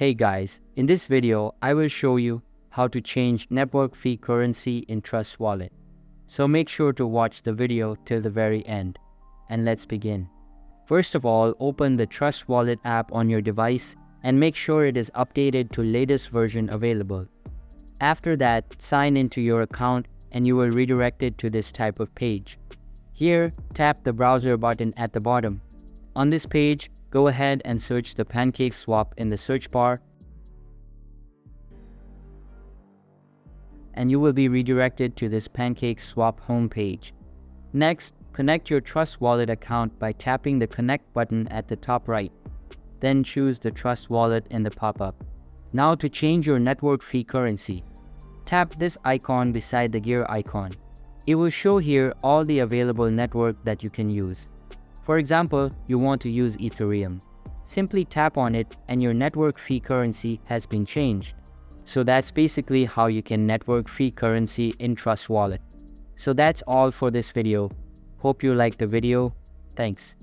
Hey guys, in this video, I will show you how to change network fee currency in Trust Wallet. So make sure to watch the video till the very end. And let's begin. First of all, open the Trust Wallet app on your device and make sure it is updated to latest version available. After that, sign into your account and you will be redirected to this type of page. Here, tap the browser button at the bottom. On this page, go ahead and search the PancakeSwap in the search bar, and you will be redirected to this PancakeSwap homepage. Next, connect your Trust Wallet account by tapping the Connect button at the top right. Then choose the Trust Wallet in the pop-up. Now to change your network fee currency, tap this icon beside the gear icon. It will show here all the available network that you can use. For example, you want to use Ethereum. Simply tap on it and your network fee currency has been changed. So that's basically how you can network fee currency in Trust Wallet. So that's all for this video. Hope you liked the video. Thanks.